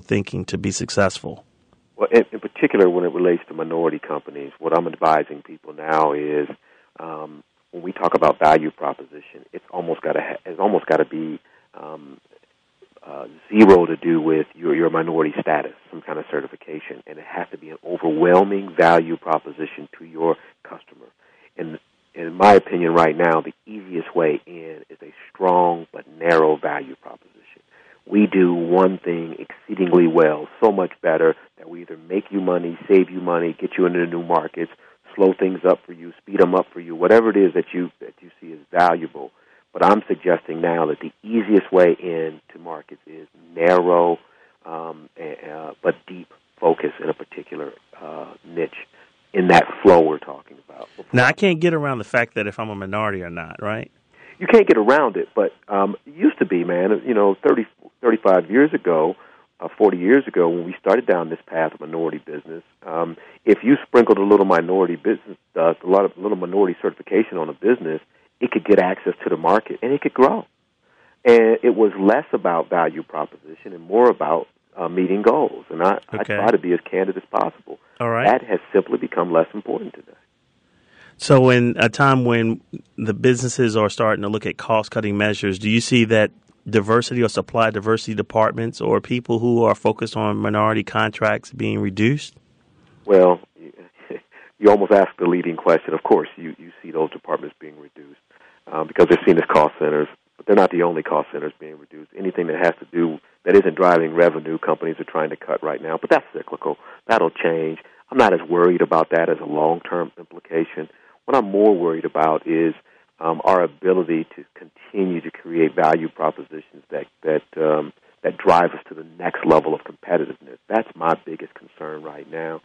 thinking to be successful? Well, in particular, when it relates to minority companies, what I'm advising people now is when we talk about value proposition, it's almost got to be zero to do with your minority status, some kind of certification, and it has to be an overwhelming value proposition to your customer. And in my opinion, right now, the easiest way in is a strong but narrow value proposition. We do one thing exceedingly well, so much better that we either make you money, save you money, get you into the new markets, slow things up for you, speed them up for you, whatever it is that you see as valuable. But I'm suggesting now that the easiest way into markets is narrow but deep focus in a particular niche in that flow we're talking about. Now, I can't get around the fact that if I'm a minority or not, right? You can't get around it, but it used to be, man, 35 years ago, 40 years ago, when we started down this path of minority business, if you sprinkled a little minority business dust, a little minority certification on a business, it could get access to the market and it could grow. And it was less about value proposition and more about meeting goals. And I try to be as candid as possible. All right. That has simply become less important today. So in a time when the businesses are starting to look at cost-cutting measures, do you see that diversity or supply diversity departments or people who are focused on minority contracts being reduced? Well, you almost asked the leading question. Of course, you see those departments being reduced because they're seen as cost centers, but they're not the only cost centers being reduced. Anything that has to do that isn't driving revenue, companies are trying to cut right now, but that's cyclical. That'll change. I'm not as worried about that as a long-term implication. What I'm more worried about is our ability to continue to create value propositions that drive us to the next level of competitiveness. That's my biggest concern right now.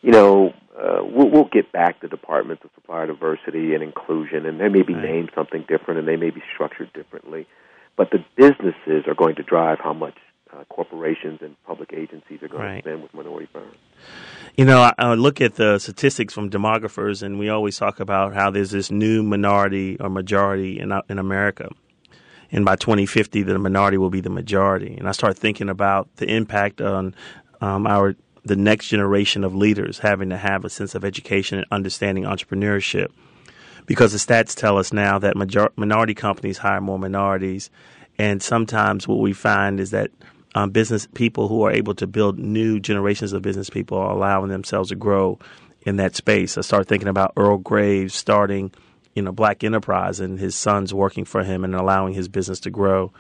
We'll get back to departments of supplier diversity and inclusion, and they may be named something different, and they may be structured differently. But the businesses are going to drive how much corporations and public agencies are going to spend with minority firms. I look at the statistics from demographers, and we always talk about how there's this new minority or majority in America. And by 2050, the minority will be the majority. And I start thinking about the impact on the next generation of leaders having to have a sense of education and understanding entrepreneurship. Because the stats tell us now that minority companies hire more minorities. And sometimes what we find is that business people who are able to build new generations of business people are allowing themselves to grow in that space. I start thinking about Earl Graves starting, Black Enterprise and his sons working for him and allowing his business to grow.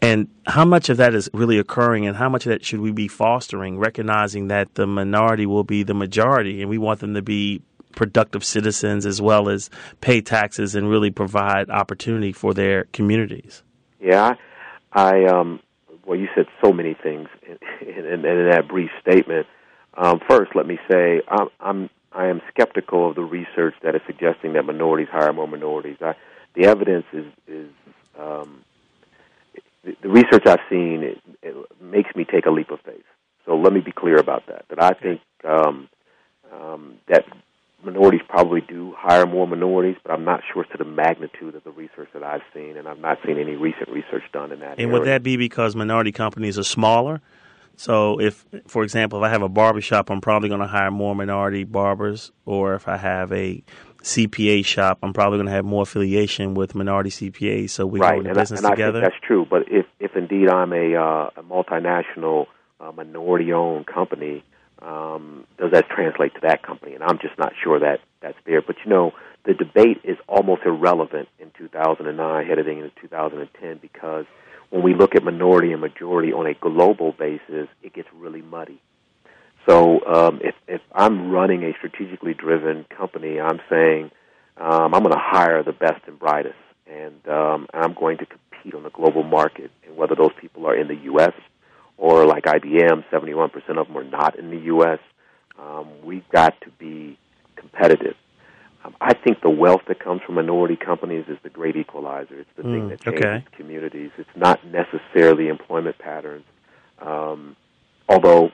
And how much of that is really occurring and how much of that should we be fostering, recognizing that the minority will be the majority and we want them to be productive citizens as well as pay taxes and really provide opportunity for their communities? Yeah, well, you said so many things in that brief statement. First, let me say I am skeptical of the research that is suggesting that minorities hire more minorities. The evidence is the research I've seen it makes me take a leap of faith. So let me be clear about that. That I think that minorities probably do hire more minorities, but I'm not sure to the magnitude of the research that I've seen, and I've not seen any recent research done in that area. And would that be because minority companies are smaller? So if, for example, if I have a barbershop, I'm probably going to hire more minority barbers, or if I have a CPA shop, I'm probably going to have more affiliation with minority CPAs, so we go into business together. I think that's true, but if indeed I'm a multinational minority-owned company, does that translate to that company? And I'm just not sure that that's there. But, the debate is almost irrelevant in 2009 heading into 2010 because when we look at minority and majority on a global basis, it gets really muddy. So if I'm running a strategically driven company, I'm saying I'm going to hire the best and brightest, and I'm going to compete on the global market, and whether those people are in the U.S. or like IBM, 71% of them are not in the U.S., we've got to be competitive. I think the wealth that comes from minority companies is the great equalizer. It's the thing that changes communities. It's not necessarily employment patterns, although,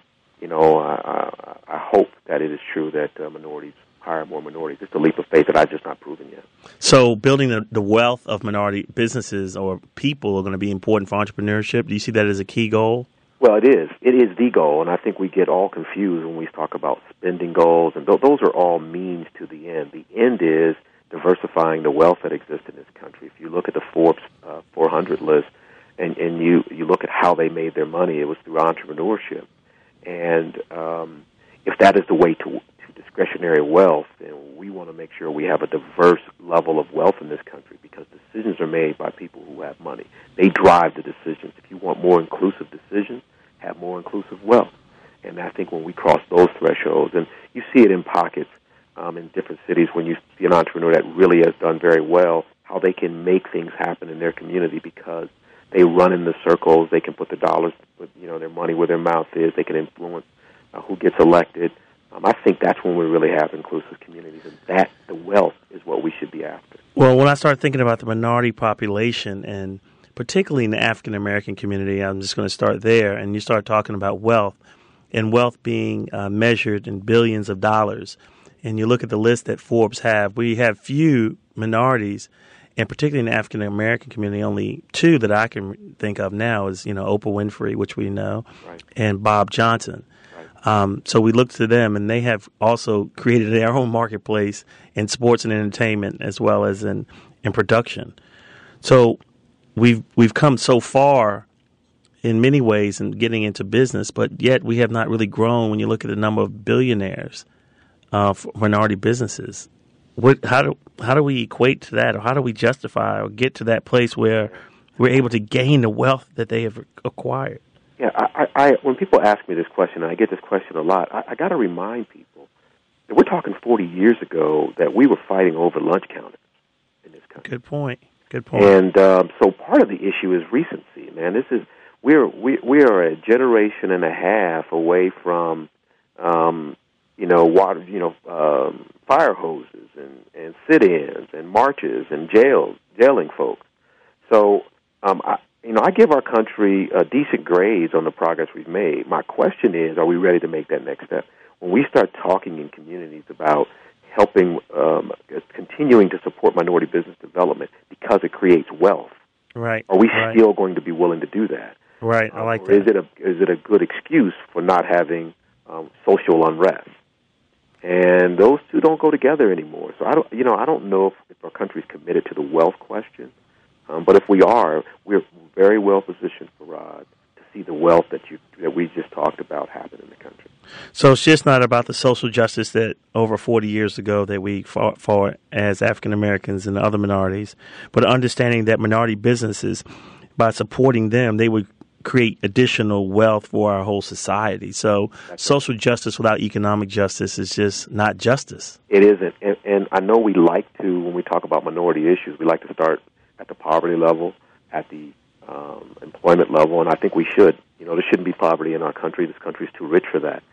I hope that it is true that minorities hire more minorities. It's a leap of faith that I've just not proven yet. So building the wealth of minority businesses or people are going to be important for entrepreneurship. Do you see that as a key goal? Well, it is. It is the goal, and I think we get all confused when we talk about spending goals, and those are all means to the end. The end is diversifying the wealth that exists in this country. If you look at the Forbes 400 list, and you look at how they made their money, it was through entrepreneurship. And if that is the way to discretionary wealth, then we want to make sure we have a diverse level of wealth in this country, because decisions are made by people who have money. They drive the decisions. If you want more inclusive decisions, have more inclusive wealth. And I think when we cross those thresholds, and you see it in pockets in different cities, when you see an entrepreneur that really has done very well, how they can make things happen in their community because they run in the circles, they can put the dollars, their money where their mouth is, they can influence who gets elected. I think that's when we really have inclusive communities, and that, the wealth, is what we should be after. Well, when I start thinking about the minority population, and particularly in the African-American community, I'm just going to start there, and you start talking about wealth, and wealth being measured in billions of dollars, and you look at the list that Forbes have, we have few minorities, and particularly in the African-American community, only two that I can think of now is, Oprah Winfrey, which we know, right, and Bob Johnson. So we look to them, and they have also created their own marketplace in sports and entertainment as well as in production. So we've come so far in many ways in getting into business, but yet we have not really grown when you look at the number of billionaires for minority businesses. How do we equate to that, or how do we justify or get to that place where we're able to gain the wealth that they have acquired? Yeah, I when people ask me this question, and I get this question a lot, I got to remind people that we're talking 40 years ago that we were fighting over lunch counters in this country. Good point. And so part of the issue is recency, man. We are a generation and a half away from fire hoses and sit-ins and marches and jailing folks. So I give our country decent grades on the progress we've made. My question is, are we ready to make that next step? When we start talking in communities about helping, continuing to support minority business development because it creates wealth, right? Are we still going to be willing to do that? Right, I like or that. Is it a good excuse for not having social unrest? And those two don't go together anymore. So I don't know if our country's committed to the wealth question. But if we are, we're very well positioned, Farad, to see the wealth that we just talked about happen in the country. So it's just not about the social justice that over 40 years ago that we fought for as African Americans and other minorities, but understanding that minority businesses, by supporting them, they would create additional wealth for our whole society. So social justice without economic justice is just not justice. It isn't. And I know we like to, when we talk about minority issues, we like to start at the poverty level, at the employment level, and I think we should. There shouldn't be poverty in our country. This country is too rich for that.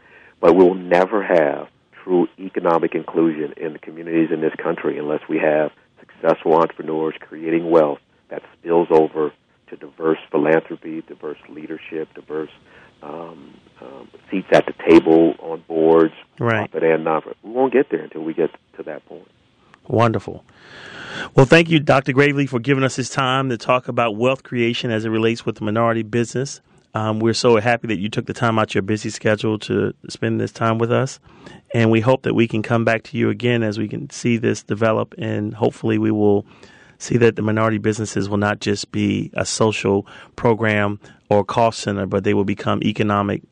But we will never have true economic inclusion in the communities in this country unless we have successful entrepreneurs creating wealth that spills over to diverse philanthropy, diverse leadership, diverse seats at the table on boards, right, profit and non-profit. We won't get there until we get to that point. Wonderful. Well, thank you, Dr. Gravely, for giving us this time to talk about wealth creation as it relates with the minority business. We're so happy that you took the time out your busy schedule to spend this time with us. And we hope that we can come back to you again as we can see this develop. And hopefully we will see that the minority businesses will not just be a social program or cost center, but they will become economic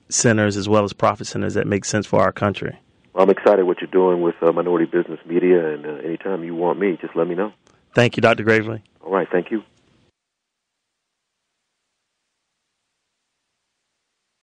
centers as well as profit centers that make sense for our country. Well, I'm excited what you're doing with Minority Business Media, and anytime you want me, just let me know. Thank you, Dr. Gravely. All right, thank you.